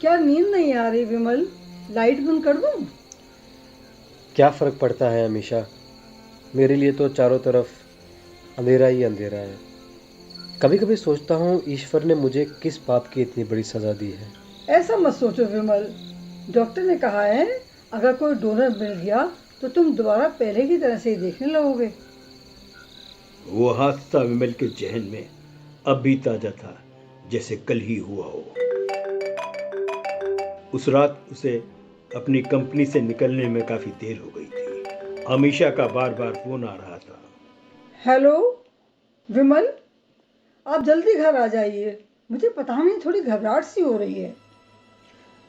क्या नींद नहीं आ रही विमल? लाइट बंद कर दूं? क्या फ़र्क पड़ता है अमीशा? मेरे लिए तो चारों तरफ अंधेरा ही अंधेरा है। कभी कभी सोचता हूँ ईश्वर ने मुझे किस पाप की इतनी बड़ी सज़ा दी है। ऐसा मत सोचो विमल। डॉक्टर ने कहा है अगर कोई डोनर मिल गया तो तुम दोबारा पहले की तरह से ही देखने लगोगे। वो हादसा विमल के जहन में अब भी ताजा था, जैसे कल ही हुआ हो। उस रात उसे अपनी कंपनी से निकलने में काफी देर हो गई थी। अमीशा का बार बार फोन आ रहा था। हेलो विमल, आप जल्दी घर आ जाइए। मुझे पता नहीं थोड़ी घबराहट सी हो रही है।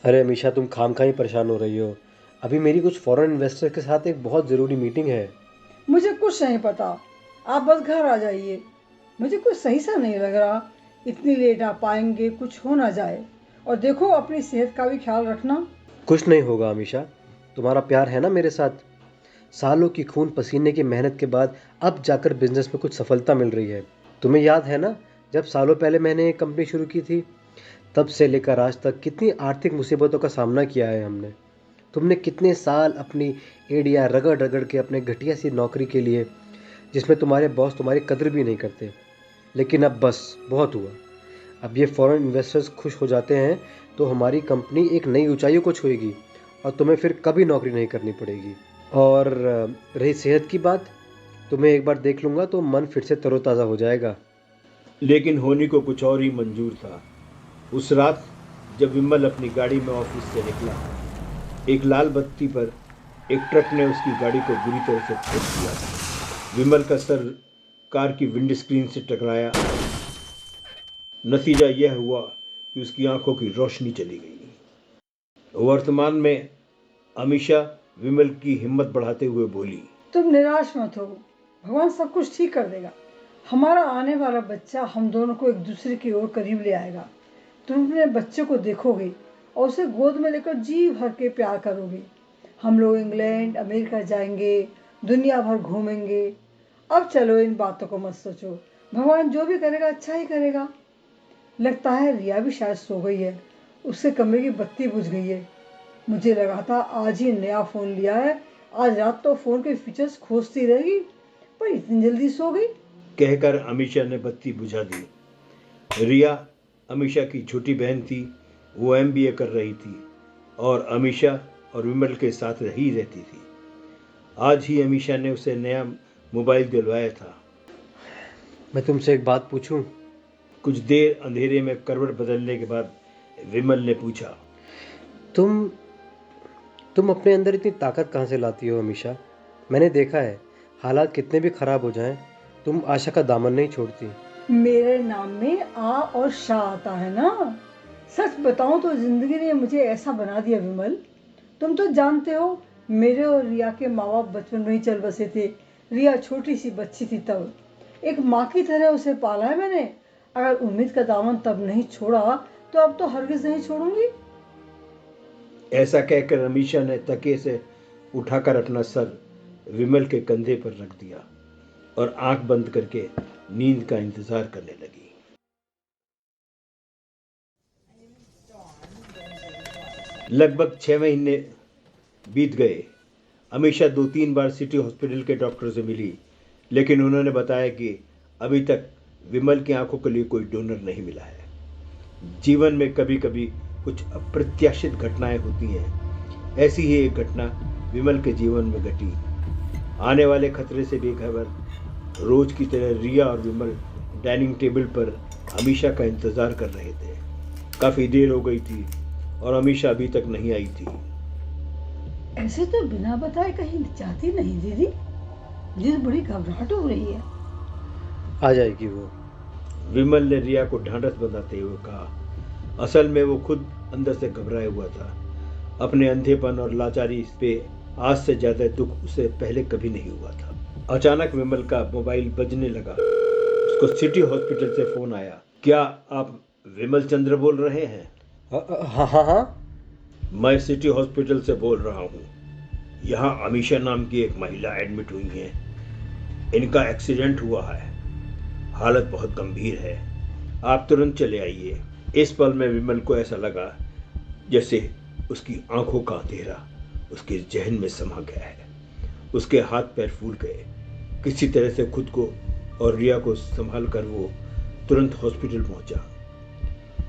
अरे अमीशा, तुम खामखा ही परेशान हो रही हो। अभी मेरी कुछ फॉरेन इन्वेस्टर के साथ एक बहुत ज़रूरी मीटिंग है। मुझे कुछ नहीं पता, आप बस घर आ जाइए। मुझे कुछ सही सा नहीं लग रहा। इतनी लेट आ पाएंगे, कुछ हो ना जाए। और देखो अपनी सेहत का भी ख्याल रखना। कुछ नहीं होगा अमीशा, तुम्हारा प्यार है ना मेरे साथ। सालों की खून पसीने की मेहनत के बाद अब जाकर बिजनेस में कुछ सफलता मिल रही है। तुम्हें याद है ना, जब सालों पहले मैंने एक कंपनी शुरू की थी, तब से लेकर आज तक कितनी आर्थिक मुसीबतों का सामना किया है हमने। तुमने कितने साल अपनी एड़ियाँ रगड़ रगड़ के अपने घटिया सी नौकरी के लिए, जिसमें तुम्हारे बॉस तुम्हारी कदर भी नहीं करते। लेकिन अब बस बहुत हुआ। अब ये फॉरेन इन्वेस्टर्स खुश हो जाते हैं तो हमारी कंपनी एक नई ऊंचाइयों को छुएगी और तुम्हें फिर कभी नौकरी नहीं करनी पड़ेगी। और रही सेहत की बात, तुम्हें एक बार देख लूँगा तो मन फिर से तरोताज़ा हो जाएगा। लेकिन होनी को कुछ और ही मंजूर था। उस रात जब विमल अपनी गाड़ी में ऑफिस से निकला, एक लाल बत्ती पर एक ट्रक ने उसकी गाड़ी को बुरी तरह से ठोक दिया। विमल का सर कार की विंडस्क्रीन से टकराया। नतीजा यह हुआ कि उसकी आंखों की रोशनी चली गई। वर्तमान में अमीशा विमल की हिम्मत बढ़ाते हुए बोली, तुम निराश मत हो, भगवान सब कुछ ठीक कर देगा। हमारा आने वाला बच्चा हम दोनों को एक दूसरे की ओर करीब ले आएगा। तुम अपने बच्चे को देखोगे और उसे गोद में लेकर जी भर के प्यार करोगे। हम लोग इंग्लैंड अमेरिका जाएंगे, दुनिया भर घूमेंगे। अब चलो इन बातों को मत सोचो, भगवान जो भी करेगा अच्छा ही करेगा। लगता है रिया भी शायद सो गई है, उसके कमरे की बत्ती बुझ गई है। मुझे लगा था आज ही नया फ़ोन लिया है, आज रात तो फ़ोन के फीचर्स खोजती रहेगी, पर इतनी जल्दी सो गई। कहकर अमीशा ने बत्ती बुझा दी। रिया अमीशा की छोटी बहन थी। वो एमबीए कर रही थी और अमीशा और विमल के साथ ही रहती थी। आज ही अमीशा ने उसे नया मोबाइल दिलवाया था। मैं तुमसे एक बात पूछूं? कुछ देर अंधेरे में करवट बदलने के बाद विमल ने पूछा, तुम तुम अपने अंदर इतनी ताकत कहाँ से लाती हो अमीशा? मैंने देखा है, हालात कितने भी खराब हो जाएं, तुम आशा का दामन नहीं छोड़ती। मेरे नाम में आ और शाह आता है ना। सच बताऊं तो जिंदगी ने मुझे ऐसा बना दिया विमल। तुम तो जानते हो, मेरे और रिया के माँ बाप बचपन में ही चल बसे थे। रिया छोटी सी बच्ची थी तब, एक माँ की तरह उसे पाला है मैंने। अगर उम्मीद का दामन तब नहीं छोड़ा तो अब तो हरगिज नहीं छोड़ूंगी। ऐसा कहकर अमीशा ने तकिए से उठाकर अपना सर विमल के कंधे पर रख दिया और आंख बंद करके नींद का इंतजार करने लगी। लगभग 6 महीने बीत गए। अमीशा 2-3 बार सिटी हॉस्पिटल के डॉक्टर से मिली, लेकिन उन्होंने बताया कि अभी तक विमल की आंखों के लिए कोई डोनर नहीं मिला है। जीवन में कभी कभी कुछ अप्रत्याशित घटनाएं होती हैं। ऐसी ही एक घटना विमल के जीवन में घटी। आने वाले खतरे से बेखबर रोज की तरह रिया और विमल डाइनिंग टेबल पर अमीशा का इंतजार कर रहे थे। काफी देर हो गई थी और अमीशा अभी तक नहीं आई थी। ऐसे तो बिना बताए कहीं जाती नहीं दीदी। मुझे बड़ी घबराहट हो रही है। आ जाएगी वो। विमल ने रिया को ढांढस बंधाते हुए कहा। असल में वो खुद अंदर से घबराया हुआ था। अपने अंधेपन और लाचारी पे आज से ज्यादा दुख उसे पहले कभी नहीं हुआ था। अचानक विमल का मोबाइल बजने लगा। उसको सिटी हॉस्पिटल से फोन आया। क्या आप विमल चंद्र बोल रहे हैं? हाँ हाँ हाँ। मैं सिटी हॉस्पिटल से बोल रहा हूँ। यहाँ अमीशा नाम की एक महिला एडमिट हुई है। इनका एक्सीडेंट हुआ है, हालत बहुत गंभीर है। आप तुरंत चले आइए। इस पल में विमल को ऐसा लगा जैसे उसकी आंखों का अंधेरा उसके जहन में समा गया है। उसके हाथ पैर फूल गए। किसी तरह से खुद को और रिया को संभाल कर वो तुरंत हॉस्पिटल पहुंचा।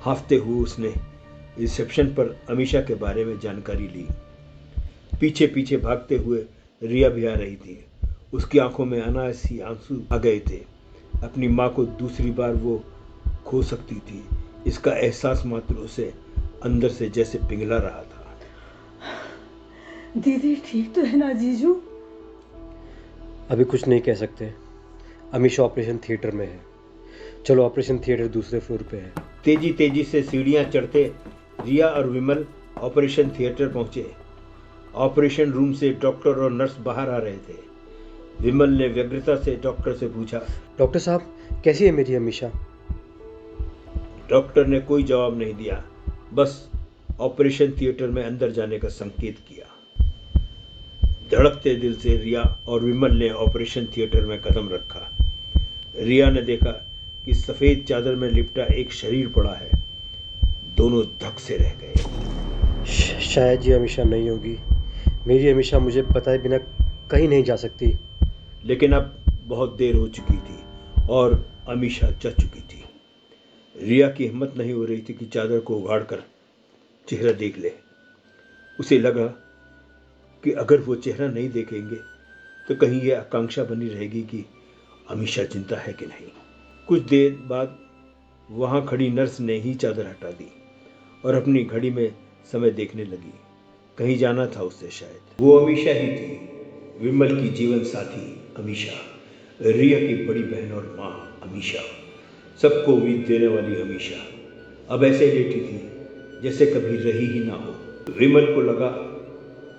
हांफते हुए उसने रिसेप्शन पर अमीशा के बारे में जानकारी ली। पीछे पीछे भागते हुए रिया भी आ रही थी। उसकी आंखों में अनायासी आंसू आ गए थे। अपनी माँ को दूसरी बार वो खो सकती थी, इसका एहसास मात्र उसे अंदर से जैसे पिघला रहा था। दीदी ठीक तो है ना जीजू? अभी कुछ नहीं कह सकते। अमीशा ऑपरेशन थिएटर में है। चलो, ऑपरेशन थिएटर दूसरे फ्लोर पे है। तेजी तेजी से सीढ़ियां चढ़ते रिया और विमल ऑपरेशन थिएटर पहुंचे। ऑपरेशन रूम से डॉक्टर और नर्स बाहर आ रहे थे। विमल ने व्यग्रता से डॉक्टर से पूछा, डॉक्टर साहब, कैसी है मेरी अमीशा? डॉक्टर ने कोई जवाब नहीं दिया, बस ऑपरेशन थिएटर में अंदर जाने का संकेत किया। धड़कते दिल से रिया और विमल ने ऑपरेशन थिएटर में कदम रखा। रिया ने देखा कि सफेद चादर में लिपटा एक शरीर पड़ा है। दोनों धक से रह गए। शायद ये अमीशा नहीं होगी। मेरी अमीशा मुझे बताए बिना कहीं नहीं जा सकती। लेकिन अब बहुत देर हो चुकी थी और अमीशा जा चुकी थी। रिया की हिम्मत नहीं हो रही थी कि चादर को उघाड़कर चेहरा देख ले। उसे लगा कि अगर वो चेहरा नहीं देखेंगे तो कहीं ये आकांक्षा बनी रहेगी कि अमीशा जिंदा है कि नहीं। कुछ देर बाद वहां खड़ी नर्स ने ही चादर हटा दी और अपनी घड़ी में समय देखने लगी। कहीं जाना था उससे शायद। वो अमीशा ही थी, विमल की जीवन साथी अमीशा, रिया की बड़ी बहन और माँ अमीशा, सबको उम्मीद देने वाली अमीशा अब ऐसे लेटी थी जैसे कभी रही ही ना हो। विमल को लगा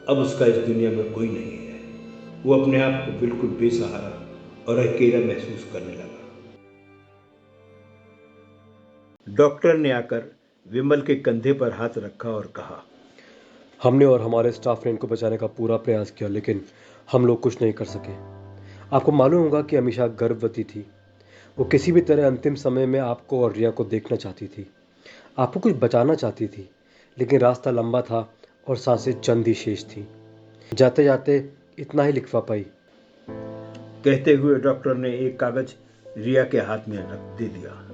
अब उसका इस दुनिया में कोई नहीं है। वो अपने आप को बिल्कुल बेसहारा और अकेला महसूस करने लगा। डॉक्टर ने आकर विमल के कंधे पर हाथ रखा और कहा, हमने और हमारे स्टाफ ने इनको बचाने का पूरा प्रयास किया, लेकिन हम लोग कुछ नहीं कर सके। आपको मालूम होगा कि अमीशा गर्भवती थी। वो किसी भी तरह अंतिम समय में आपको और रिया को देखना चाहती थी। आपको कुछ बचाना चाहती थी, लेकिन रास्ता लंबा था और सांसें चंद ही शेष थी। जाते जाते इतना ही लिखवा पाई। कहते हुए डॉक्टर ने एक कागज रिया के हाथ में रख दे दिया।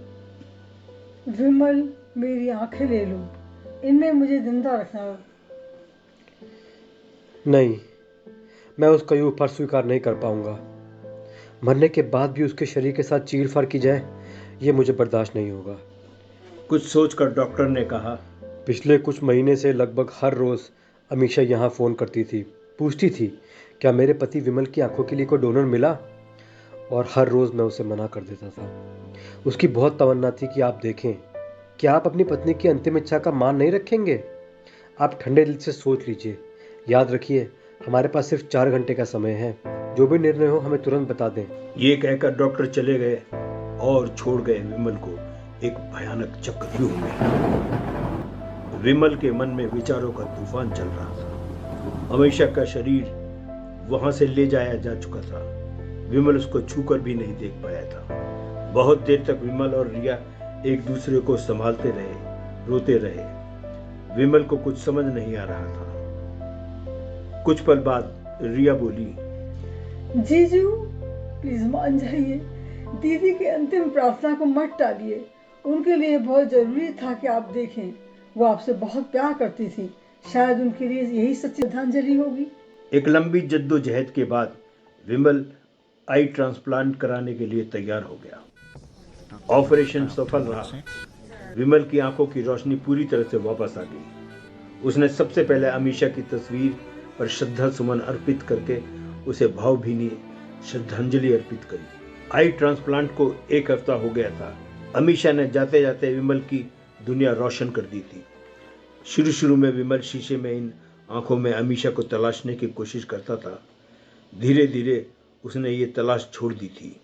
विमल, मेरी आंखें ले लो, इनमें मुझे जिंदा रखना। नहीं, मैं उसका यूं फर्ज स्वीकार नहीं कर पाऊंगा। मरने के बाद भी उसके शरीर के साथ चीर-फाड़ की जाए, ये मुझे बर्दाश्त नहीं होगा। कुछ सोचकर डॉक्टर ने कहा, पिछले कुछ महीने से लगभग हर रोज़ अमीशा यहाँ फ़ोन करती थी, पूछती थी क्या मेरे पति विमल की आंखों के लिए कोई डोनर मिला, और हर रोज़ मैं उसे मना कर देता था। उसकी बहुत तमन्ना थी कि आप देखें, क्या आप अपनी पत्नी की अंतिम इच्छा का मान नहीं रखेंगे? आप ठंडे दिल से सोच लीजिए। याद रखिए, हमारे पास सिर्फ 4 घंटे का समय है। जो भी निर्णय हो हमें तुरंत बता दें। ये कहकर डॉक्टर चले गए और छोड़ गए विमल को एक भयानक चक्रव्यूह में। विमल के मन में विचारों का तूफान चल रहा था। अमीशा का शरीर वहां से ले जाया जा चुका था। विमल उसको छूकर भी नहीं देख पाया था। बहुत देर तक विमल और रिया एक दूसरे को संभालते रहे, रोते रहे। विमल को कुछ समझ नहीं आ रहा था। कुछ पल बाद रिया बोली, जीजू प्लीज मान जाइए, दीदी की अंतिम प्रार्थना को मत टालिए। उनके लिए बहुत जरूरी था कि आप देखें। वो आपसे बहुत प्यार करती थी। शायद उनके लिए यही सच्ची श्रद्धांजलि होगी। एक लंबी जद्दोजहद के बाद विमल आई ट्रांसप्लांट कराने के लिए तैयार हो गया। ऑपरेशन सफल रहा। विमल की आंखों की रोशनी पूरी तरह से वापस आ गई। उसने सबसे पहले अमीशा की तस्वीर पर श्रद्धा सुमन अर्पित करके उसे भावभीनी श्रद्धांजलि अर्पित करी। आई ट्रांसप्लांट को 1 हफ्ता हो गया था। अमीशा ने जाते जाते विमल की दुनिया रोशन कर दी थी। शुरू में विमल शीशे में इन आंखों में अमीशा को तलाशने की कोशिश करता था। धीरे धीरे उसने ये तलाश छोड़ दी थी।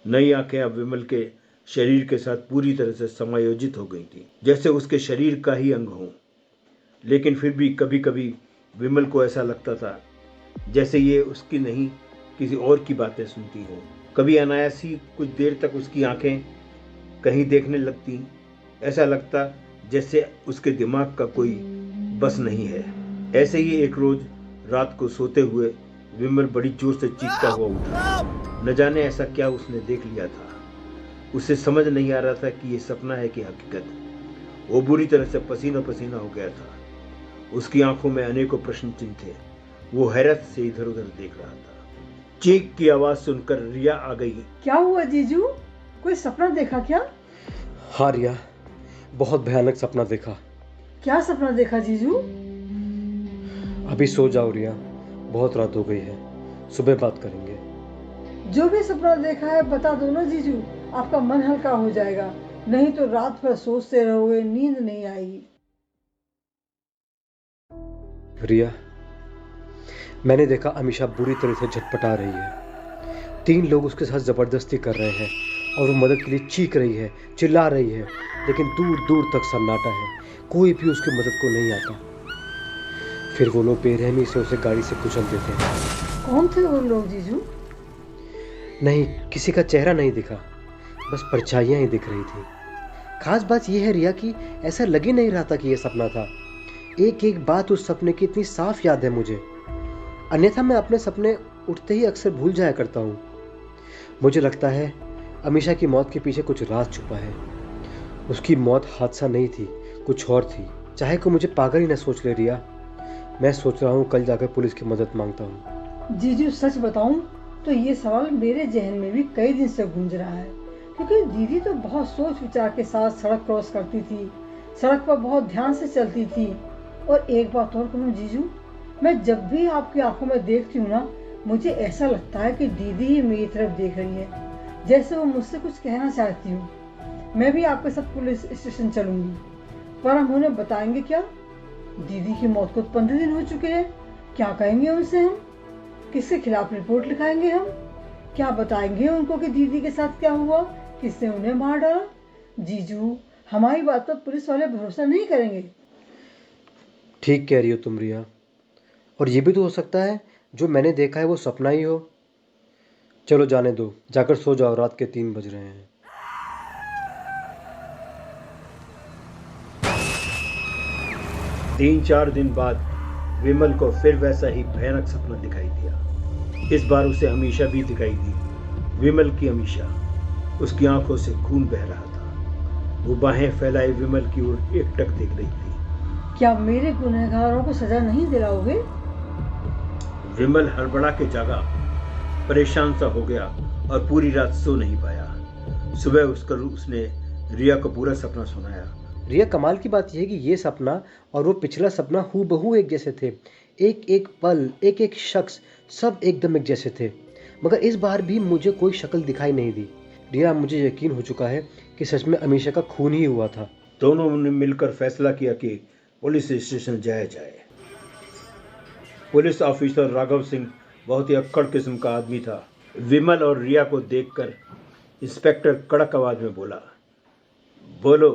नई आंखें अब विमल के शरीर के साथ पूरी तरह से समायोजित हो गई थी, जैसे उसके शरीर का ही अंग हो। लेकिन फिर भी कभी कभी विमल को ऐसा लगता था जैसे ये उसकी नहीं किसी और की बातें सुनती हो। कभी अनायास ही कुछ देर तक उसकी आंखें कहीं देखने लगती। ऐसा लगता जैसे उसके दिमाग का कोई बस नहीं है। ऐसे ही एक रोज रात को सोते हुए विमल बड़ी जोर से चीखता हुआ उठा। न जाने ऐसा क्या उसने देख लिया था। उसे समझ नहीं आ रहा था कि ये सपना है कि हकीकत। वो बुरी तरह से पसीना पसीना हो गया था। उसकी आंखों में अनेकों प्रश्न चिन्ह थे। वो हैरत से इधर उधर देख रहा था। चीख की आवाज सुनकर रिया आ गई। क्या हुआ जीजू, कोई सपना देखा क्या? हाँ रिया, बहुत भयानक सपना देखा। क्या सपना देखा जीजू? अभी सो जाओ रिया, बहुत रात हो गई है, सुबह बात करेंगे। जो भी सपना देखा है बता दो ना जीजू, आपका मन हल्का हो जाएगा, नहीं तो रात भर सोचते रहोगे, नींद नहीं आएगी। रिया, मैंने देखा अमीशा बुरी तरह से झटपटा रही है। 3 लोग उसके साथ जबरदस्ती कर रहे हैं और वो मदद के लिए चीख रही है, चिल्ला रही है, लेकिन दूर दूर तक सन्नाटा है। कोई भी उसकी मदद को नहीं आता। फिर वो लोग बेरहमी से उसे गाड़ी से कुचल देते हैं। कौन थे वो लोग जीजू? नहीं, किसी का चेहरा नहीं दिखा, बस परछाइयां ही दिख रही थी। खास बात यह है रिया कि ऐसा लग ही नहीं रहा था कि यह सपना था। एक एक बात उस सपने की इतनी साफ याद है मुझे, अन्यथा मैं अपने सपने उठते ही अक्सर भूल जाया करता हूँ। मुझे लगता है अमीशा की मौत के पीछे कुछ राज छुपा है। उसकी मौत हादसा नहीं थी, कुछ और थी। चाहे कोई मुझे पागल ही न सोच ले रिया, मैं सोच रहा हूँ कल जाकर पुलिस की मदद मांगता हूँ। जीजू सच बताऊं तो ये सवाल मेरे जहन में भी कई दिन से गूंज रहा है, क्योंकि दीदी तो बहुत सोच विचार के साथ सड़क क्रॉस करती थी, सड़क पर बहुत ध्यान से चलती थी। और एक बात और कहूँ जीजू, मैं जब भी आपकी आंखों में देखती हूँ ना, मुझे ऐसा लगता है कि दीदी ही मेरी तरफ देख रही है, जैसे वो मुझसे कुछ कहना चाहती हूँ। मैं भी आपके साथ पुलिस स्टेशन चलूंगी, पर हम उन्हें बताएंगे क्या? दीदी की मौत को 15 दिन हो चुके हैं, क्या कहेंगे उनसे हम? किसके खिलाफ रिपोर्ट लिखाएंगे हम? क्या बताएंगे उनको कि दीदी के साथ क्या हुआ, किसने उन्हें मार डाला? जीजू, हमारी बात पर पुलिस वाले भरोसा नहीं करेंगे। ठीक कह रही हो तुम रिया, और ये भी तो हो सकता है जो मैंने देखा है वो सपना ही हो। चलो जाने दो, जाकर सो जाओ, रात के 3 बज रहे हैं। 3-4 दिन बाद विमल को फिर वैसा ही भयानक सपना दिखाई दिया। इस बार उसे अमीशा भी दिखाई दी। विमल की अमीशा। उसकी आंखों से खून बह रहा था। वो बाहें फैलाए विमल की ओर एकटक देख रही थी। क्या मेरे गुनहगारों को सजा नहीं दिलाओगे? विमल हड़बड़ा के जागा, परेशान सा हो गया और पूरी रात सो नहीं पाया। सुबह उसने रिया को पूरा सपना सुनाया। रिया, कमाल की बात यह है कि ये सपना और वो पिछला सपना हूबहू एक जैसे थे। एक एक पल, एक एक शख्स, सब एकदम एक जैसे थे। मगर इस बार भी मुझे कोई शक्ल दिखाई नहीं दी। रिया, मुझे यकीन हो चुका है कि सच में अमीशा का खून ही हुआ था। दोनों ने मिलकर फैसला किया कि पुलिस स्टेशन जाया जाए। पुलिस ऑफिसर राघव सिंह बहुत ही अक्कड़ किस्म का आदमी था। विमल और रिया को देखकर इंस्पेक्टर कड़क आवाज में बोला, बोलो,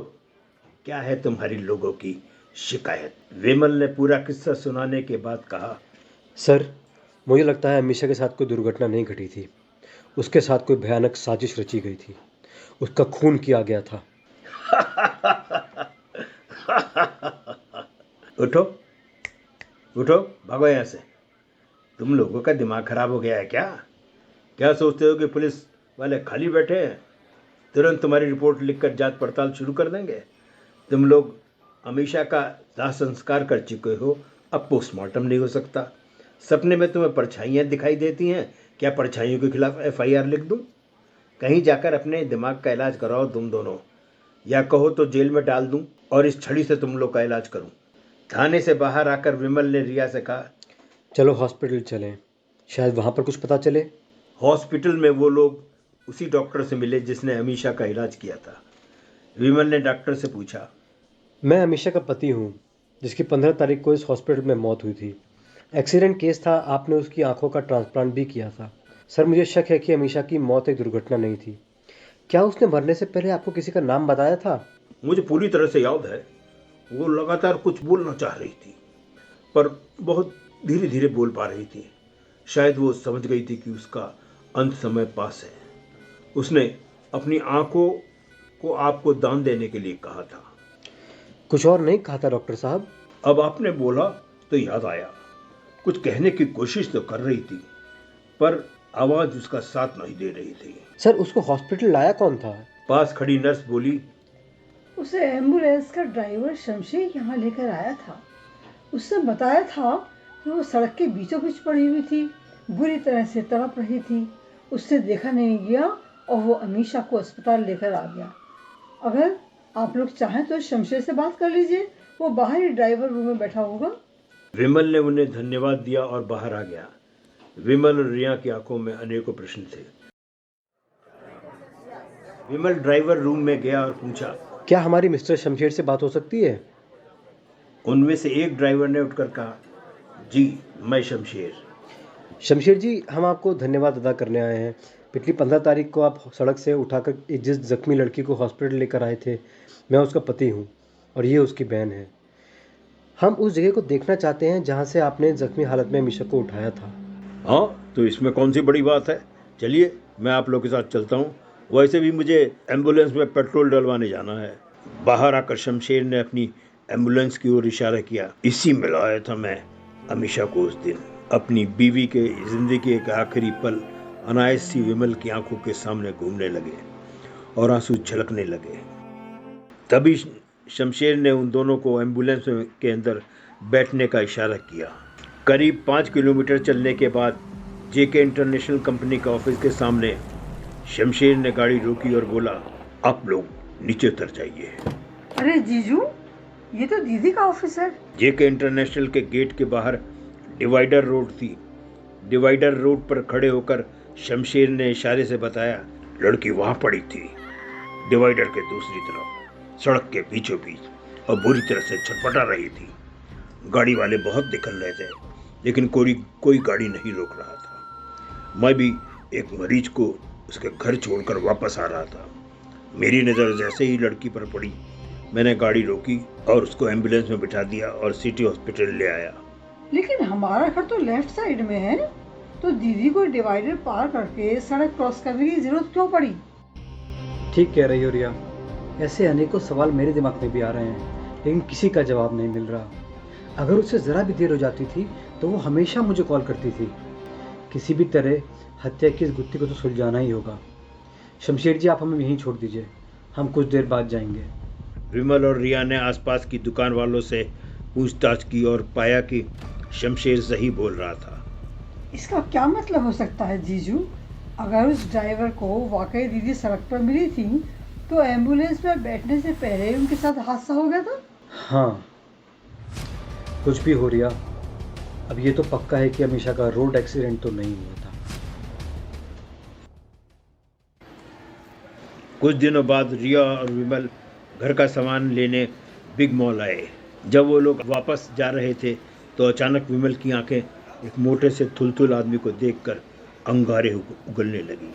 क्या है तुम्हारी लोगों की शिकायत? विमल ने पूरा किस्सा सुनाने के बाद कहा, सर, मुझे लगता है अमीशा के साथ कोई दुर्घटना नहीं घटी थी। उसके साथ कोई भयानक साजिश रची गई थी। उसका खून किया गया था। उठो उठो, भागो यहाँ से। तुम लोगों का दिमाग खराब हो गया है क्या? क्या सोचते हो कि पुलिस वाले खाली बैठे हैं? तुरंत तुम्हारी रिपोर्ट लिखकर जांच पड़ताल शुरू कर देंगे। तुम लोग अमीशा का दाह संस्कार कर चुके हो, अब पोस्टमार्टम नहीं हो सकता। सपने में तुम्हें परछाइयाँ दिखाई देती हैं, क्या परछाइयों के खिलाफ FIR लिख दूं? कहीं जाकर अपने दिमाग का इलाज कराओ तुम दोनों, या कहो तो जेल में डाल दूं और इस छड़ी से तुम लोग का इलाज करूं। थाने से बाहर आकर विमल ने रिया से कहा, चलो हॉस्पिटल चलें, शायद वहाँ पर कुछ पता चले। हॉस्पिटल में वो लोग उसी डॉक्टर से मिले जिसने अमीशा का इलाज किया था। विमल ने डॉक्टर से पूछा, मैं अमीशा का पति हूँ, जिसकी 15 तारीख को इस हॉस्पिटल में मौत हुई थी। एक्सीडेंट केस था, आपने उसकी आंखों का ट्रांसप्लांट भी किया था। सर, मुझे शक है कि अमीशा की मौत एक दुर्घटना नहीं थी। क्या उसने मरने से पहले आपको किसी का नाम बताया था? मुझे पूरी तरह से याद है, वो लगातार कुछ बोलना चाह रही थी, पर बहुत धीरे धीरे बोल पा रही थी। शायद वो समझ गई थी कि उसका अंत समय पास है। उसने अपनी आंखों को आपको दान देने के लिए कहा था। कुछ और नहीं कहा था डॉक्टर साहब? अब आपने बोला तो याद आया, कुछ कहने की कोशिश तो कर रही थी, पर आवाज उसका साथ नहीं दे रही थी। सर, उसको हॉस्पिटल लाया कौन था? पास खड़ी नर्स बोली, उसे एम्बुलेंस का ड्राइवर शमशेर यहाँ लेकर आया था। उसने बताया था कि वो सड़क के बीचों बीच पड़ी हुई थी, बुरी तरह से तड़प रही थी। उससे देखा नहीं गया और वो अमीशा को अस्पताल लेकर आ गया। अगर आप लोग चाहें तो शमशेर से बात कर लीजिए, वो बाहर ही ड्राइवर रूम में बैठा होगा। विमल ने उन्हें धन्यवाद दिया और बाहर आ गया। विमल और रिया की आंखों में अनेकों प्रश्न थे। विमल ड्राइवर रूम में गया और पूछा, क्या हमारी मिस्टर शमशेर से बात हो सकती है? उनमें से एक ड्राइवर ने उठकर कहा, जी मैं शमशेर। शमशेर जी, हम आपको धन्यवाद अदा करने आए हैं। पिछली 15 तारीख को आप सड़क से उठाकर एक जिस जख्मी लड़की को हॉस्पिटल लेकर आए थे, मैं उसका पति हूँ और ये उसकी बहन है। हम उस जगह को देखना चाहते हैं जहाँ से आपने जख्मी हालत में अमीशा को उठाया था। हाँ, तो इसमें कौन सी बड़ी बात है, चलिए मैं आप लोग के साथ चलता हूँ। वैसे भी मुझे एम्बुलेंस में पेट्रोल डलवाने जाना है। बाहर आकर शमशेर ने अपनी एम्बुलेंस की ओर इशारा किया। इसी में लाया था मैं अमीशा को उस दिन। अपनी बीवी के जिंदगी के आखिरी पल अनायास सी विमल की आंखों के सामने घूमने लगे और आंसू छलकने लगे। तभी शमशेर ने उन दोनों को एम्बुलेंस के अंदर बैठने का इशारा किया। करीब 5 किलोमीटर चलने के बाद जेके इंटरनेशनल कंपनी का ऑफिस के सामने शमशेर ने गाड़ी रोकी और बोला, आप लोग नीचे उतर जाइए। अरे जीजू, ये तो दीदी का ऑफिस है। जेके इंटरनेशनल के गेट के बाहर डिवाइडर रोड थी। डिवाइडर रोड पर खड़े होकर शमशेर ने इशारे से बताया, लड़की वहां पड़ी थी, डिवाइडर के दूसरी तरफ, सड़क के बीचों बीच, और बुरी तरह से छटपटा रही थी। गाड़ी वाले बहुत निकल रहे थे, लेकिन कोई गाड़ी नहीं रोक रहा था। मैं भी एक मरीज को उसके घर छोड़कर वापस आ रहा था। मेरी नज़र जैसे ही लड़की पर पड़ी, मैंने गाड़ी रोकी और उसको एम्बुलेंस में बिठा दिया और सिटी हॉस्पिटल ले आया। लेकिन हमारा घर तो लेफ्ट साइड में है, तो दीदी को डिवाइडर पार करके सड़क क्रॉस करने की जरूरत क्यों पड़ी? ठीक कह रही हो रिया, ऐसे अनेकों सवाल मेरे दिमाग में भी आ रहे हैं, लेकिन किसी का जवाब नहीं मिल रहा। अगर उससे ज़रा भी देर हो जाती थी तो वो हमेशा मुझे कॉल करती थी। किसी भी तरह हत्या की इस गुत्थी को तो सुलझाना ही होगा। शमशेर जी, आप हमें यहीं छोड़ दीजिए, हम कुछ देर बाद जाएंगे। विमल और रिया ने आसपास की दुकान वालों से पूछताछ की और पाया कि शमशेर सही बोल रहा था। इसका क्या मतलब हो सकता है जीजू? अगर उस ड्राइवर को वाकई दीदी सड़क पर मिली थी, तो एम्बुलेंस में बैठने से पहले उनके साथ हादसा हो गया था। हाँ, कुछ भी हो रिया, अब ये तो पक्का है कि अमीशा का रोड एक्सीडेंट तो नहीं हुआ था। कुछ दिनों बाद रिया और विमल घर का सामान लेने बिग मॉल आए। जब वो लोग वापस जा रहे थे तो अचानक विमल की आंखें एक मोटे से थुलथुल आदमी को देखकर अंगारे उगलने लगी।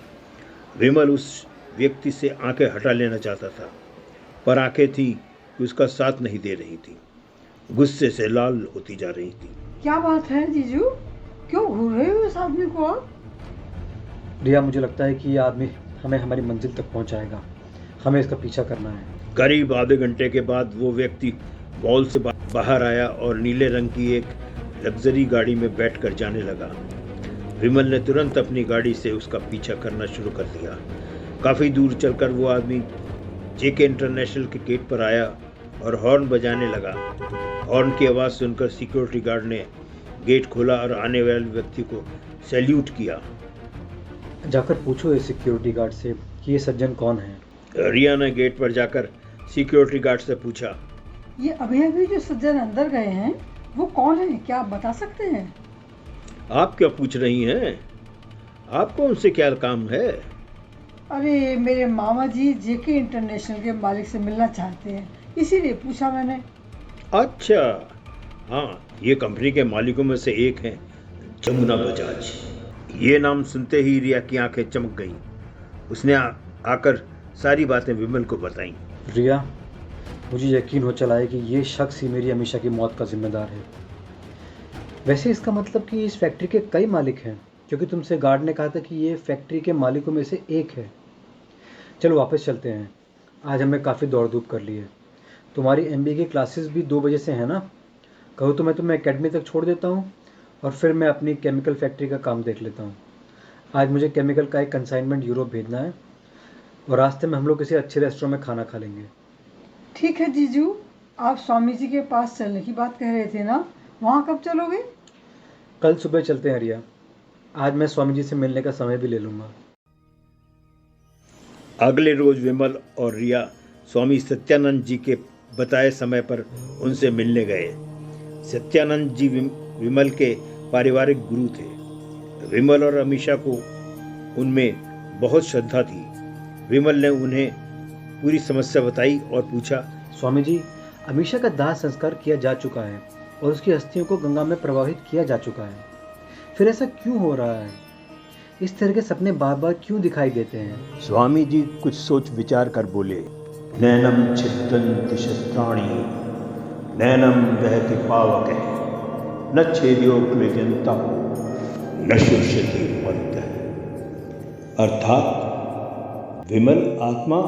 विमल उस व्यक्ति से आंखें हटा लेना चाहता था, पर आंखें थी कि उसका साथ नहीं दे रही थी, गुस्से से लाल होती जा रही थी। क्या बात है जीजू, क्यों घूर रहे हो इस आदमी को आप? रिया, मुझे लगता है कि ये आदमी हमें हमारी मंजिल तक पहुंचाएगा। हमें इसका पीछा करना है। करीब आधे घंटे के बाद वो व्यक्ति मॉल से बाहर आया और नीले रंग की एक लग्जरी गाड़ी में बैठकर जाने लगा। विमल ने तुरंत अपनी गाड़ी से उसका पीछा करना शुरू कर दिया। काफ़ी दूर चलकर वो आदमी जेके इंटरनेशनल के गेट पर आया और हॉर्न बजाने लगा। हॉर्न की आवाज़ सुनकर सिक्योरिटी गार्ड ने गेट खोला और आने वाले व्यक्ति को सैल्यूट किया। जाकर पूछो इस सिक्योरिटी गार्ड से कि ये सज्जन कौन है। रिया ने गेट पर जाकर सिक्योरिटी गार्ड से पूछा, ये अभी जो सज्जन अंदर गए हैं वो कौन है, क्या आप बता सकते हैं? आप क्या पूछ रही हैं? आपको उनसे क्या काम है? अरे मेरे मामा जी जेके इंटरनेशनल के मालिक से मिलना चाहते हैं, इसीलिए पूछा मैंने। अच्छा, हाँ, ये कंपनी के मालिकों में से एक हैं जमुना बजाज। ये नाम सुनते ही रिया की आंखें चमक गईं। उसने आकर सारी बातें विमल को बताईं। रिया, मुझे यकीन हो चला है कि ये शख्स ही मेरी अमीशा की मौत का जिम्मेदार है। वैसे इसका मतलब कि इस फैक्ट्री के कई मालिक हैं, क्योंकि तुमसे गार्ड ने कहा था कि ये फैक्ट्री के मालिकों में से एक है। चलो वापस चलते हैं, आज हमने काफ़ी दौड़ धूप कर ली है। तुम्हारी MBA की क्लासेस भी 2 बजे से है ना? कहो तो मैं तुम्हें एकेडमी तक छोड़ देता हूँ और फिर मैं अपनी केमिकल फैक्ट्री का काम देख लेता हूँ। आज मुझे केमिकल का एक कंसाइनमेंट यूरोप भेजना है और रास्ते में हम लोग किसी अच्छे रेस्टोरेंट में खाना खा लेंगे। ठीक है जीजू, आप स्वामी जी के पास चलने की बात कह रहे थे ना, वहाँ कब चलोगे? कल सुबह चलते हैं रिया। आज मैं स्वामी जी से मिलने का समय भी ले लूँगा। अगले रोज विमल और रिया स्वामी सत्यानंद जी के बताए समय पर उनसे मिलने गए। सत्यानंद जी विमल के पारिवारिक गुरु थे। विमल और अमीषा को उनमें बहुत श्रद्धा थी। विमल ने उन्हें पूरी समस्या बताई और पूछा, स्वामी जी, अमीषा का दाह संस्कार किया जा चुका है और उसकी अस्थियों को गंगा में प्रवाहित किया जा चुका है। फिर ऐसा क्यों हो रहा है? इस तरह के सपने बार बार क्यों दिखाई देते हैं? स्वामी जी कुछ सोच विचार कर बोले, नैनम छिद्रन्ति शस्त्राणि नैनम दहति पावके न छेद्यो क्लेजंता न शुष्यति पंत। अर्थात विमल आत्मा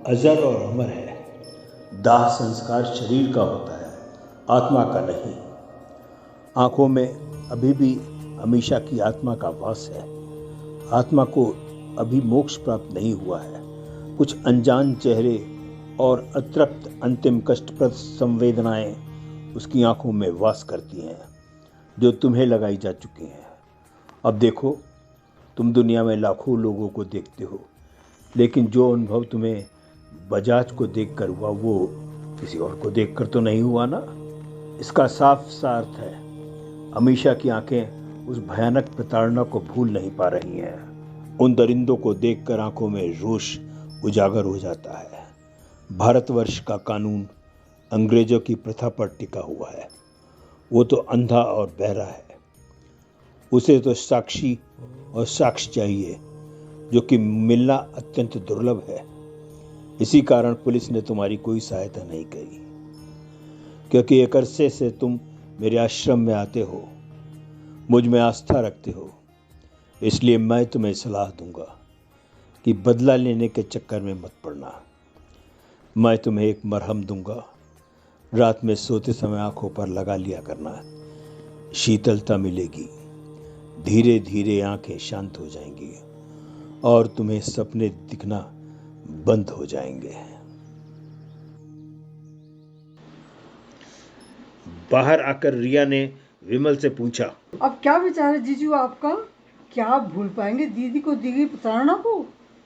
अजर और अमर है। दाह संस्कार शरीर का होता है, आत्मा का नहीं। आंखों में अभी भी अमीषा की आत्मा का वास है। आत्मा को अभी मोक्ष प्राप्त नहीं हुआ है। कुछ अनजान चेहरे और अतृप्त अंतिम कष्टप्रद संवेदनाएं उसकी आंखों में वास करती हैं, जो तुम्हें लगाई जा चुकी हैं। अब देखो, तुम दुनिया में लाखों लोगों को देखते हो, लेकिन जो अनुभव तुम्हें बजाज को देखकर हुआ वो किसी और को देखकर तो नहीं हुआ ना। इसका साफ सा अर्थ है, अमीषा की आंखें उस भयानक प्रताड़ना को भूल नहीं पा रही हैं। उन दरिंदों को देखकर आंखों में रोष उजागर हो जाता है। भारतवर्ष का कानून अंग्रेजों की प्रथा पर टिका हुआ है। वो तो अंधा और बहरा है। उसे तो साक्षी और साक्ष्य चाहिए, जो कि मिलना अत्यंत दुर्लभ है। इसी कारण पुलिस ने तुम्हारी कोई सहायता नहीं करी, क्योंकि एक अरसे से तुम मेरे आश्रम में आते हो, मुझ में आस्था रखते हो। इसलिए मैं तुम्हें सलाह दूंगा कि बदला लेने के चक्कर में मत पड़ना। मैं तुम्हें एक मरहम दूंगा, रात में सोते समय आंखों पर लगा लिया करना। शीतलता मिलेगी, धीरे धीरे आंखें शांत हो जाएंगी और तुम्हें सपने दिखना बंद हो जाएंगे। बाहर आकर रिया ने विमल से पूछा, अब क्या विचार है जीजू आपका? क्या आप भूल पाएंगे दीदी को दी गई प्रताड़ना को?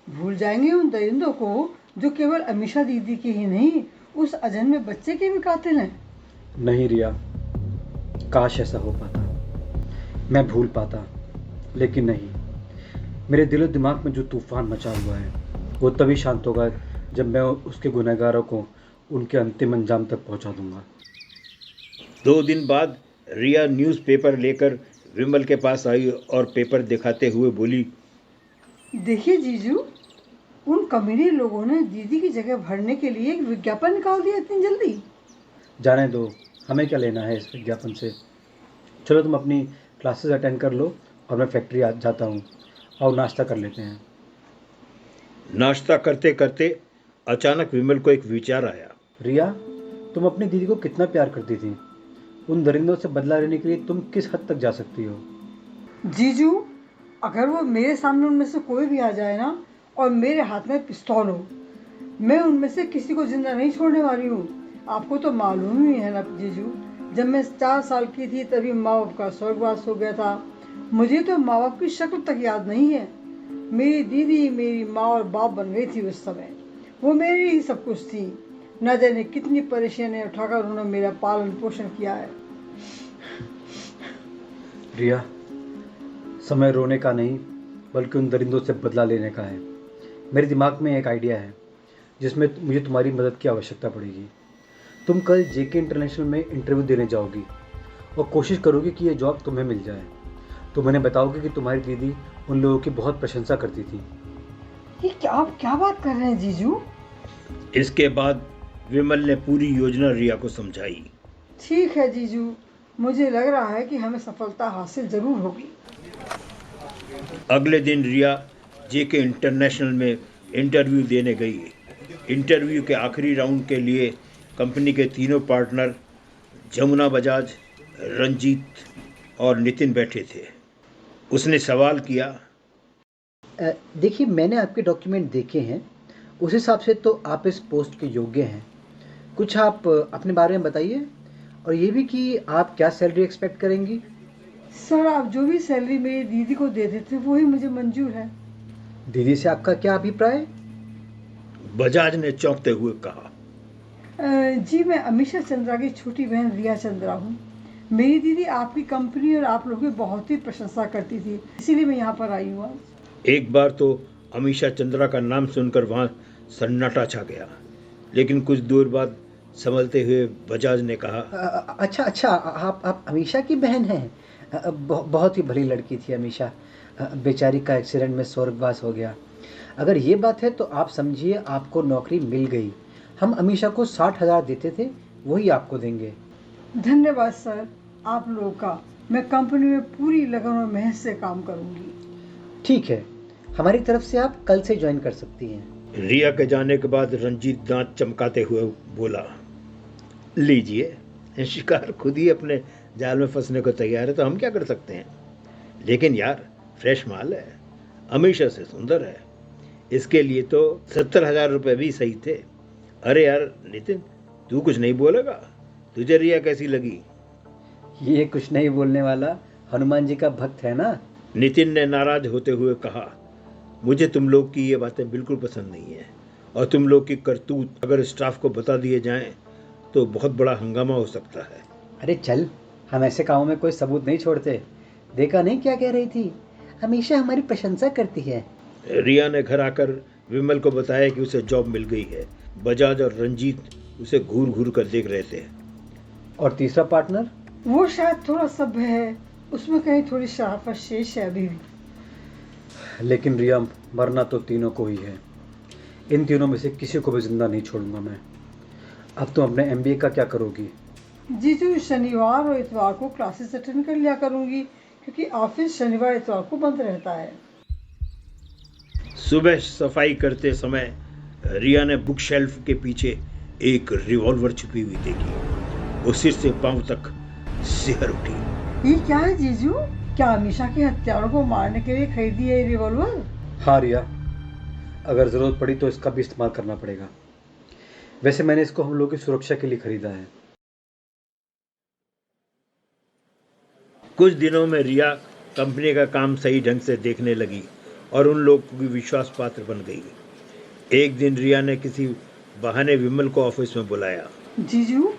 भूल जाएंगे उन दरिंदों को जो केवल अमीषा दीदी के ही नहीं, उस अजन्मे बच्चे के भी कातिल हैं? नहीं रिया, काश ऐसा हो पाता, मैं भूल पाता, लेकिन नहीं। मेरे दिलो दिमाग में जो तूफान मचा हुआ है वो तभी शांत होगा जब मैं उसके गुनहगारों को उनके अंतिम अंजाम तक पहुंचा दूंगा। 2 दिन बाद रिया न्यूज़पेपर लेकर विमल के पास आई और पेपर दिखाते हुए बोली, देखिए जीजू, उन कमीने लोगों ने दीदी की जगह भरने के लिए एक विज्ञापन निकाल दिया इतनी जल्दी। जाने दो, हमें क्या लेना है इस विज्ञापन से। चलो तुम अपनी क्लासेस अटेंड कर लो और मैं फैक्ट्री आ जाता हूँ, और नाश्ता कर लेते हैं। नाश्ता करते करते अचानक विमल को एक विचार आया। रिया, तुम अपनी दीदी को कितना प्यार करती थी। उन दरिंदों से बदला लेने के लिए तुम किस हद तक जा सकती हो? जीजू, अगर वो मेरे सामने उनमें से कोई भी आ जाए ना और मेरे हाथ में पिस्तौल हो, मैं उनमें से किसी को जिंदा नहीं छोड़ने वाली हूँ। आपको तो मालूम ही है ना जीजू, जब मैं 4 साल की थी तभी माँ बाप का स्वर्गवास हो गया था। मुझे तो माँ बाप की शक्ल तक याद नहीं है। मेरी दीदी मेरी माँ और बाप बन गई थी उस समय। वो मेरी ही सब कुछ थी। न जाने कितनी परेशानियां उठाकर उन्होंने मेरा पालन पोषण किया है। रिया, समय रोने का नहीं बल्कि उन दरिंदों से बदला लेने का है। मेरे दिमाग में एक आइडिया है जिसमें मुझे तुम्हारी मदद की आवश्यकता पड़ेगी। तुम कल जेके इंटरनेशनल में इंटरव्यू देने जाओगी और कोशिश करोगी कि ये जॉब तुम्हें मिल जाए। तुम उन्हें बताओगे कि तुम्हारी दीदी उन लोगों की बहुत प्रशंसा करती थी। ये आप क्या बात कर रहे हैं जीजू? इसके बाद विमल ने पूरी योजना रिया को समझाई। ठीक है जीजू, मुझे लग रहा है कि हमें सफलता हासिल जरूर होगी। अगले दिन रिया जेके इंटरनेशनल में इंटरव्यू देने गई। इंटरव्यू के आखिरी राउंड के लिए कंपनी के तीनों पार्टनर जमुना बजाज, रंजीत और नितिन बैठे थे। उसने सवाल किया, देखिए, मैंने आपके डॉक्यूमेंट देखे हैं, उस हिसाब से तो आप इस पोस्ट के योग्य हैं। कुछ आप अपने बारे में बताइए, और ये भी कि आप क्या सैलरी एक्सपेक्ट करेंगी। सर, आप जो भी सैलरी मेरी दीदी को दे देते वही मुझे मंजूर है। दीदी से आपका क्या अभिप्राय। बजाज ने चौंकते हुए कहा, जी, मैं अमीषा चंद्रा की छोटी बहन रिया चंद्रा हूँ। मेरी दीदी आपकी कंपनी और आप लोगों की बहुत ही प्रशंसा करती थी, इसीलिए मैं यहाँ पर आई हूँ आज। एक बार तो अमीषा चंद्रा का नाम सुनकर वहां सन्नाटा छा गया, लेकिन कुछ देर बाद संभलते हुए बजाज ने कहा, अच्छा, आप अमीषा की बहन हैं। बहुत ही भली लड़की थी अमीषा। बेचारी का एक्सीडेंट में स्वर्गवास हो गया। अगर ये बात है तो आप समझिए आपको नौकरी मिल गई। हम अमीषा को 60,000 देते थे, वही आपको देंगे। धन्यवाद सर, आप लोगों का। मैं कंपनी में पूरी लगन और मेहनत से काम करूंगी। ठीक है, हमारी तरफ से आप कल से ज्वाइन कर सकती हैं। रिया के जाने के बाद रंजीत दांत चमकाते हुए बोला, लीजिए, शिकार खुद ही अपने जाल में फंसने को तैयार है तो हम क्या कर सकते हैं। लेकिन यार, फ्रेश माल है, अमीषा से सुंदर है, इसके लिए तो 70,000 रुपये भी सही थे। अरे यार नितिन, तू कुछ नहीं बोलेगा? तुझे रिया कैसी लगी? ये कुछ नहीं बोलने वाला हनुमान जी का भक्त है ना। नितिन ने नाराज होते हुए कहा, मुझे तुम लोग की ये बातें बिल्कुल पसंद नहीं है, और तुम लोग की करतूत अगर स्टाफ को बता दिए जाएं तो बहुत बड़ा हंगामा हो सकता है। अरे चल, हम ऐसे कामों में कोई सबूत नहीं छोड़ते। देखा नहीं क्या कह रही थी, हमेशा हमारी प्रशंसा करती है। रिया ने घर आकर विमल को बताया कि उसे जॉब मिल गई है। बजाज और रंजीत उसे घूर घूर कर देख रहे थे। और तीसरा पार्टनर? वो शायद थोड़ा सभ्य है, उसमें कहीं थोड़ी शराफत शेष है अभी भी। लेकिन रिया, मरना तो तीनों को ही है। इन तीनों में से किसी को भी जिंदा नहीं छोड़ूंगा मैं। अब तुम अपने MBA का क्या करोगी? जीजू, शनिवार और इतवार को क्लासेस अटेंड कर लिया करूंगी, क्योंकि ऑफिस शनिवार इतवार को बंद रहता है। सुबह सफाई करते समय रिया ने बुक शेल्फ के पीछे एक रिवॉल्वर छुपी हुई देखी। वो सिर से पांव तक सिहर उठी। ये क्या है जीजू? क्या अमीषा के हत्यारों को मारने के लिए खरीदी है ये रिवॉल्वर? हाँ रिया, अगर ज़रूरत पड़ी तो इसका भी इस्तेमाल करना पड़ेगा। वैसे मैंने इसको हम लोगों की सुरक्षा के लिए खरीदा है। कुछ दिनों में रिया कंपनी का काम सही ढंग से देखने लगी और उन लोगों की विश्वास पात्र बन गई। एक दिन रिया ने किसी बहाने विमल को ऑफिस में बुलाया। जीजू,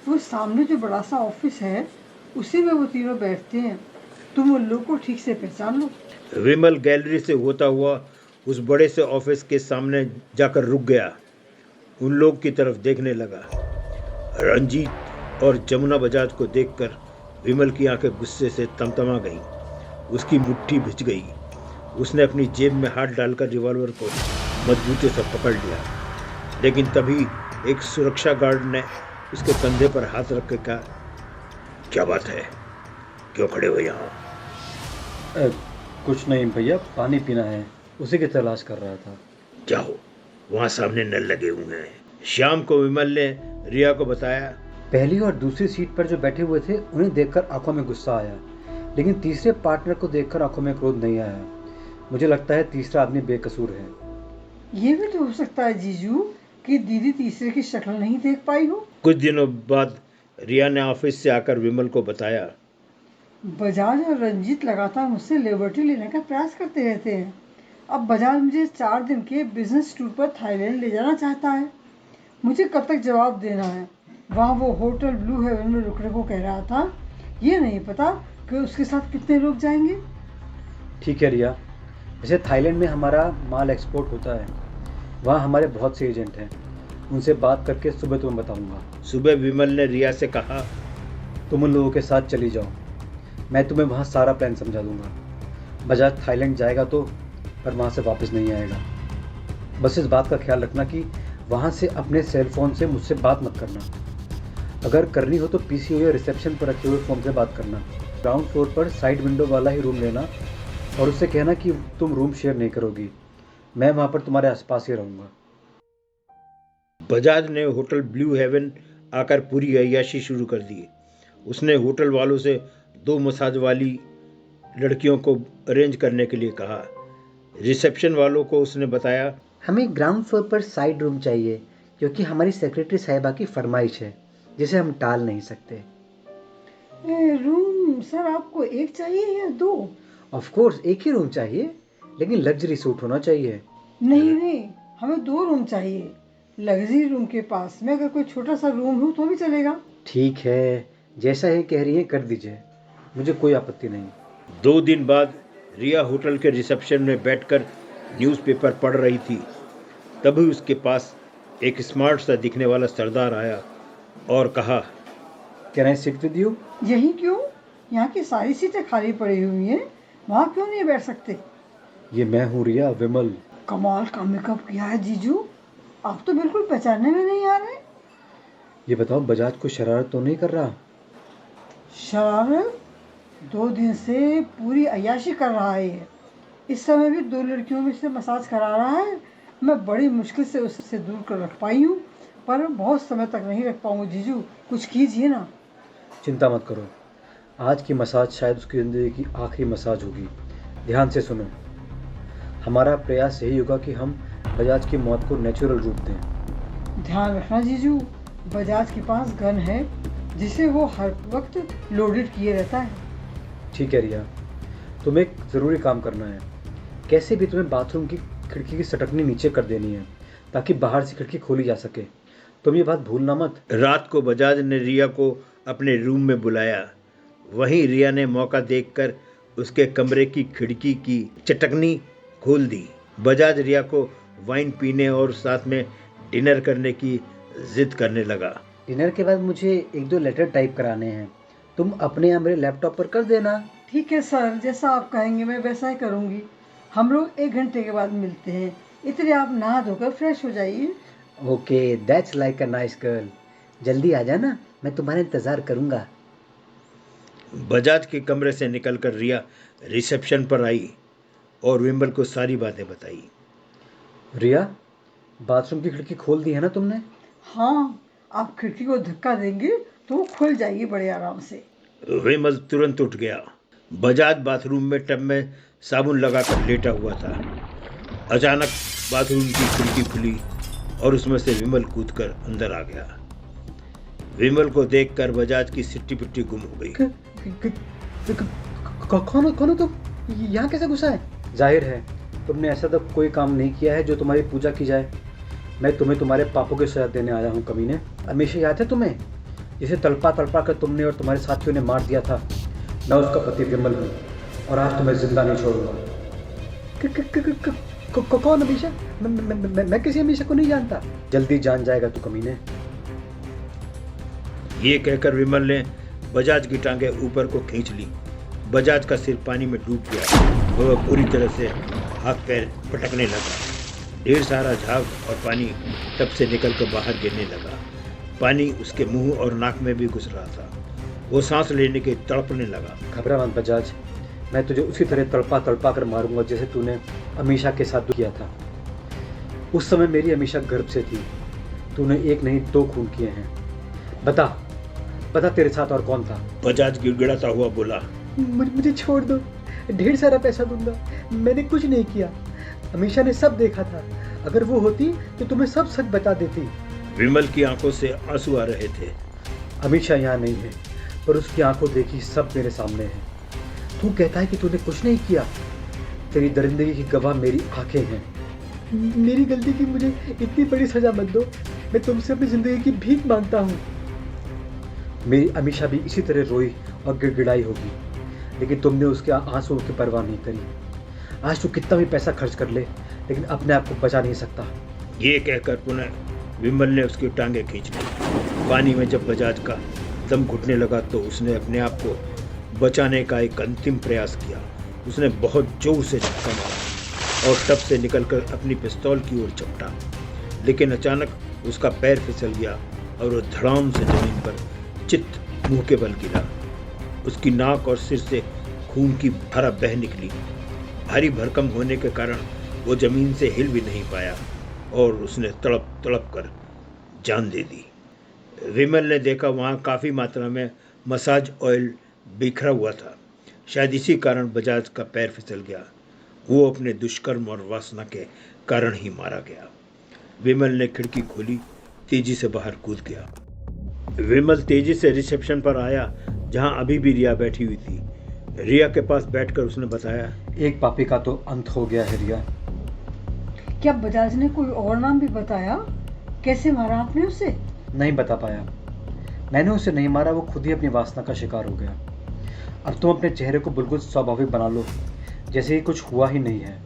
वो सामने जो बड़ा सा ऑफिस है, उसी में वो तीनों बैठते हैं। तुम उन लोगों को ठीक से पहचान लो। विमल गैलरी से होता हुआ उस बड़े से ऑफिस के सामने जाकर रुक गया। उन लोग की तरफ देखने लगा। रंजीत और जमुना बजाज को देखकर विमल की आंखें गुस्से से तमतमा गईं। उसकी मुट्ठी भिज गई। उसने अपनी जेब में हाथ डालकर रिवॉल्वर को मजबूती से पकड़ लिया, लेकिन तभी एक सुरक्षा गार्ड ने उसके कंधे पर हाथ रख के कहा, क्या बात है, क्यों खड़े हो यहाँ? कुछ नहीं भैया, पानी पीना है, उसी की तलाश कर रहा था। जाओ, वहाँ सामने नल लगे हुए हैं। शाम को विमल ने रिया को बताया। पहली और दूसरी सीट पर जो बैठे हुए थे उन्हें देखकर आंखों में गुस्सा आया, लेकिन तीसरे पार्टनर को देखकर आंखों में क्रोध नहीं आया। मुझे लगता है तीसरा आदमी बेकसूर है। ये भी तो हो सकता है जीजू कि दीदी तीसरे की शक्ल नहीं देख पाई हो। कुछ दिनों बाद रिया ने ऑफिस से आकर विमल को बताया, बजाज और रंजीत लगातार मुझसे लिबर्टी लेने का प्रयास करते रहते हैं। अब बजाज मुझे 4 दिन के बिजनेस टूर पर थाईलैंड ले जाना चाहता है। मुझे कब तक जवाब देना है? वहाँ वो होटल ब्लू हेवन में रुकने को कह रहा था। ये नहीं पता कि उसके साथ कितने लोग जाएंगे। ठीक है रिया, जैसे थाईलैंड में हमारा माल एक्सपोर्ट होता है, वहाँ हमारे बहुत से एजेंट हैं। उनसे बात करके सुबह तुम्हें बताऊंगा। सुबह विमल ने रिया से कहा, तुम उन लोगों के साथ चली जाओ, मैं तुम्हें वहाँ सारा प्लान समझा दूंगा। बजाज थाईलैंड जाएगा तो, पर वहाँ से वापस नहीं आएगा। बस इस बात का ख्याल रखना कि वहाँ से अपने सेल फोन से मुझसे बात मत करना। अगर करनी हो तो PCO या रिसेप्शन पर रखे हुए फ़ोन से बात करना। ग्राउंड फ्लोर पर साइड विंडो वाला ही रूम लेना और उससे कहना कि तुम रूम शेयर नहीं करोगी। मैं वहाँ पर तुम्हारे आसपास ही रहूँगा। बजाज ने होटल ब्लू हेवन आकर पूरी अय्याशी शुरू कर दी उसने होटल वालों से 2 मसाज वाली लड़कियों को अरेंज करने के लिए कहा। रिसेप्शन वालों को उसने बताया, हमें ग्राउंड फ्लोर पर साइड रूम चाहिए क्योंकि हमारी सेक्रेटरी साहिबा की फरमाइश है जिसे हम टाल नहीं सकते। रूम सर आपको एक चाहिए या 2? ऑफ कोर्स एक ही रूम चाहिए, लेकिन लग्जरी सूट होना चाहिए। नहीं, हमें 2 रूम चाहिए। लग्जरी रूम के पास में अगर कोई छोटा सा रूम हो तो भी चलेगा। ठीक है, जैसा ये कह रही है कर दीजिए, मुझे कोई आपत्ति नहीं। 2 दिन बाद रिया होटल के रिसेप्शन में बैठकर न्यूज़पेपर पढ़ रही थी। तभी उसके पास एक स्मार्ट सा दिखने वाला सरदार आया और कहा, can I sit with you? यही क्यों? यहाँ की सारी सीटें खाली पड़ी हुई हैं, वहाँ क्यों नहीं बैठ सकते? ये मैं हूँ रिया, विमल। कमाल का मेकअप किया है जीजू, आप तो बिल्कुल पहचानने में नहीं आ रहे। ये बताओ, बजाज को शरारत तो नहीं कर रहा? शरारत? 2 दिन से पूरी अय्याशी कर रहा है ये। इस समय भी 2 लड़कियों में से मसाज करा रहा है। मैं बड़ी मुश्किल से उससे दूर कर रख पाई हूँ, पर बहुत समय तक नहीं रख पाऊंगी जीजू, कुछ कीजिए ना। चिंता मत करो, आज की मसाज शायद उसकी ज़िंदगी की आखिरी मसाज होगी। ध्यान से सुनो, हमारा प्रयास यही होगा कि हम बजाज की मौत को नेचुरल रूप दें। ध्यान रखना जीजू, बजाज के पास गन है जिसे वो हर वक्त लोडेड किए रहता है। ठीक है रिया, तुम्हें एक ज़रूरी काम करना है। कैसे भी तुम्हें बाथरूम की खिड़की की सटकनी नीचे कर देनी है ताकि बाहर से खिड़की खोली जा सके। तुम ये बात भूलना मत। रात को बजाज ने रिया को अपने रूम में बुलाया। वहीं रिया ने मौका देखकर उसके कमरे की खिड़की की चटकनी खोल दी। बजाज रिया को वाइन पीने और साथ में डिनर करने की जिद करने लगा। डिनर के बाद मुझे 1-2 लेटर टाइप कराने हैं, तुम अपने यहाँ मेरे लैपटॉप पर कर देना। ठीक है सर, जैसा आप कहेंगे मैं वैसा ही करूँगी। हम लोग 1 घंटे के बाद मिलते हैं, इतने आप नहा धोकर फ्रेश हो जाइए। Okay, that's like a nice girl. जल्दी आ जाना, मैं तुम्हारा इंतज़ार करूँगा। बजाज के कमरे से निकलकर रिया रिसेप्शन पर आई और विमल को सारी बातें बताई। रिया, बाथरूम की खिड़की खोल दी है ना तुमने? हाँ, आप खिड़की को धक्का देंगे तो वो खुल जाएगी बड़े आराम से। विमल तुरंत उठ गया। बजाज बाथरूम में टब में साबुन लगाकर लेटा हुआ था। अचानक बाथरूम की खिड़की खुली और उसमें से विमल कूदकर अंदर आ गया। विमल को देखकर बजाज की सिट्टी पिट्टी गुम हो गई। कौन हो तुम? यहाँ कैसे घुसा है? जाहिर है तुमने ऐसा तो कोई काम नहीं किया है जो तुम्हारी पूजा की जाए। मैं तुम्हें तुम्हारे पापों की सजा देने आया हूँ कमीने। हमेशा याद है तुम्हें, जिसे तड़पा कर तुमने और तुम्हारे साथियों ने मार दिया था? मैं उसका पति विमल हूँ और आज तुम्हें जिंदा नहीं छोड़ूंगा। कौन अमीशा? मैं किसी अमीशा को नहीं जानता। जल्दी जान जाएगा तू कमीने। ये कहकर विमल ने बजाज की टांगें ऊपर को खींच ली। बजाज का सिर पानी में डूब गया। वह पूरी तरह से हाथ पैर पटकने लगा। ढेर सारा झाग और पानी टब से निकलकर बाहर गिरने लगा। पानी उसके मुंह और नाक में भी घुस रहा था। वो सांस लेने के तड़पने लगा। घबरा मत बजाज, मैं तुझे उसी तरह तड़पा कर मारूंगा जैसे तूने अमीशा के साथ किया था। उस समय मेरी अमीशा गर्भ से थी। तूने 1 नहीं 2 खून किए हैं। बता तेरे साथ और कौन था? बजाज गिड़गिड़ाता हुआ बोला, मुझे छोड़ दो, ढेर सारा पैसा दूंगा। मैंने कुछ नहीं किया। अमीशा ने सब देखा था। अगर वो होती तो तुम्हें सब सच बता देती। विमल की आंखों से आंसू आ रहे थे। अमीशा यहाँ नहीं है, पर उसकी आंखों देखी सब मेरे सामने है। तू कहता है कि तूने कुछ नहीं किया। तेरी दरिंदगी की गवाह मेरी आंखें हैं। मेरी गलती की मुझे इतनी बड़ी सजा मत दो। मैं तुमसे अपनी जिंदगी की भीख मांगता हूँ। मेरी अमीशा भी इसी तरह रोई और गिड़गिड़ाई होगी, लेकिन तुमने उसके आंसुओं की परवाह नहीं करी। आज तू कितना भी पैसा खर्च कर ले, लेकिन अपने आप को बचा नहीं सकता। ये कहकर पुनः विमल ने उसकी टांगें खींच ली। पानी में जब बजाज का दम घुटने लगा तो उसने अपने आप को बचाने का एक अंतिम प्रयास किया। उसने बहुत जोर से झटका मारा और टब से निकलकर अपनी पिस्तौल की ओर झपटा, लेकिन अचानक उसका पैर फिसल गया और वो धड़ाम से जमीन पर चित मुंह के बल गिरा। उसकी नाक और सिर से खून की धारा बह निकली। भारी भरकम होने के कारण वो जमीन से हिल भी नहीं पाया और उसने तड़प कर जान दे दी। विमल ने देखा वहाँ काफ़ी मात्रा में मसाज ऑयल बिखरा हुआ था। शायद इसी कारण बजाज का पैर फिसल गया। वो अपने दुष्कर्म और वासना के कारण ही मारा गया। विमल ने खिड़की खोली, तेजी से बाहर कूद गया। विमल तेजी से रिसेप्शन पर आया, जहां अभी भी रिया बैठी हुई थी। रिया के पास बैठकर उसने बताया, एक पापी का तो अंत हो गया है रिया। क्या बजाज ने कोई और नाम भी बताया? कैसे मारा आपने उसे? नहीं बता पाया। मैंने उसे नहीं मारा, वो खुद ही अपनी वासना का शिकार हो गया। अब तुम अपने चेहरे को बिल्कुल स्वाभाविक बना लो, जैसे ही कुछ हुआ ही नहीं है,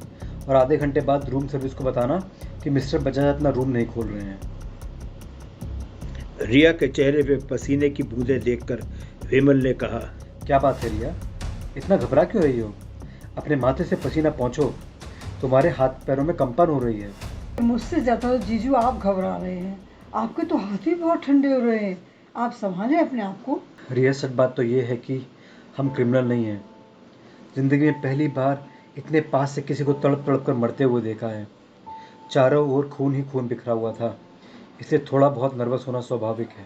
और आधे घंटे बाद रूम सर्विस को बताना कि मिस्टर बजाज अपना रूम नहीं खोल रहे हैं। रिया के चेहरे पे पसीने की बूंदें देखकर विमल ने कहा, क्या बात है रिया, इतना घबरा क्यों रही हो? अपने माथे से पसीना पोंछो, तुम्हारे हाथ पैरों में कंपन हो रही है। मुझसे ज़्यादा तो जीजू आप घबरा रहे हैं। आपके तो हाथ भी बहुत ठंडे हो रहे हैं। आप संभालें अपने आप को। रिया, सच बात तो ये है कि हम क्रिमिनल नहीं हैं। जिंदगी में पहली बार इतने पास से किसी को तड़प तड़प कर मरते हुए देखा है। चारों ओर खून ही खून बिखरा हुआ था, इसलिए थोड़ा बहुत नर्वस होना स्वाभाविक है।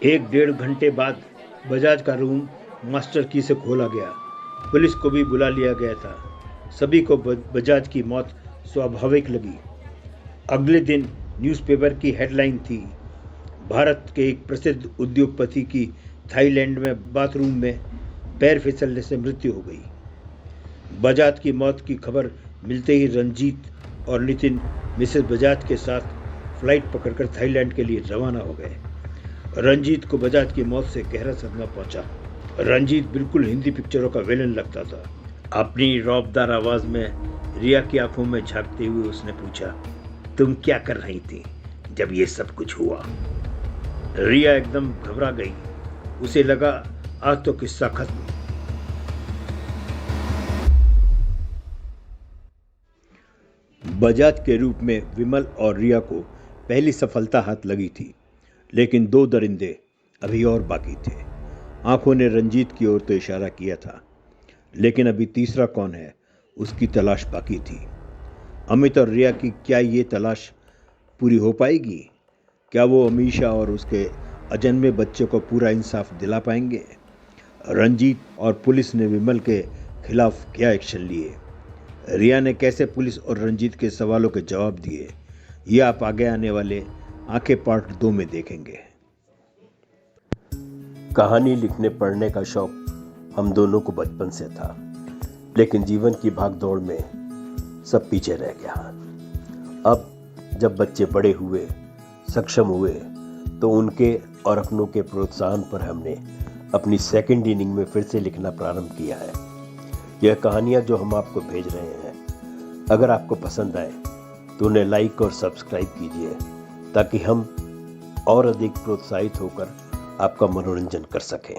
1-1.5 घंटे बाद बजाज का रूम मास्टर की से खोला गया। पुलिस को भी बुला लिया गया था। सभी को बजाज की मौत स्वाभाविक लगी। अगले दिन न्यूज़पेपर की हेडलाइन थी, भारत के एक प्रसिद्ध उद्योगपति की थाईलैंड में बाथरूम में पैर फिसलने से मृत्यु हो गई। बजाज की मौत की खबर मिलते ही रंजीत और नितिन मिसेस बजाज के साथ फ्लाइट पकड़कर थाईलैंड के लिए रवाना हो गए। रंजीत को बजाज की मौत से गहरा सदमा पहुंचा। रंजीत बिल्कुल हिंदी पिक्चरों का विलन लगता था। अपनी रौबदार आवाज में रिया की आंखों में झांकते हुए उसने पूछा, तुम क्या कर रही थी जब ये सब कुछ हुआ? रिया एकदम घबरा गई। उसे लगा आज तो किस्सा खत्म। बजाज के रूप में विमल और रिया को पहली सफलता हाथ लगी थी, लेकिन 2 दरिंदे अभी और बाकी थे। आंखों ने रंजीत की ओर तो इशारा किया था, लेकिन अभी तीसरा कौन है उसकी तलाश बाकी थी। अमित और रिया की क्या ये तलाश पूरी हो पाएगी? क्या वो अमीशा और उसके अजन्मे बच्चे को पूरा इंसाफ दिला पाएंगे? रंजीत और पुलिस ने विमल के खिलाफ क्या एक्शन लिए? रिया ने कैसे पुलिस और रंजीत के सवालों के जवाब दिए? ये आप आगे आने वाले आंखें पार्ट 2 में देखेंगे। कहानी लिखने पढ़ने का शौक हम दोनों को बचपन से था, लेकिन जीवन की भागदौड़ में सब पीछे रह गया। अब जब बच्चे बड़े हुए, सक्षम हुए, तो उनके और अपनों के प्रोत्साहन पर हमने अपनी सेकंड इनिंग में फिर से लिखना प्रारंभ किया है। यह कहानियाँ जो हम आपको भेज रहे हैं, अगर आपको पसंद आए तो उन्हें लाइक और सब्सक्राइब कीजिए, ताकि हम और अधिक प्रोत्साहित होकर आपका मनोरंजन कर सकें।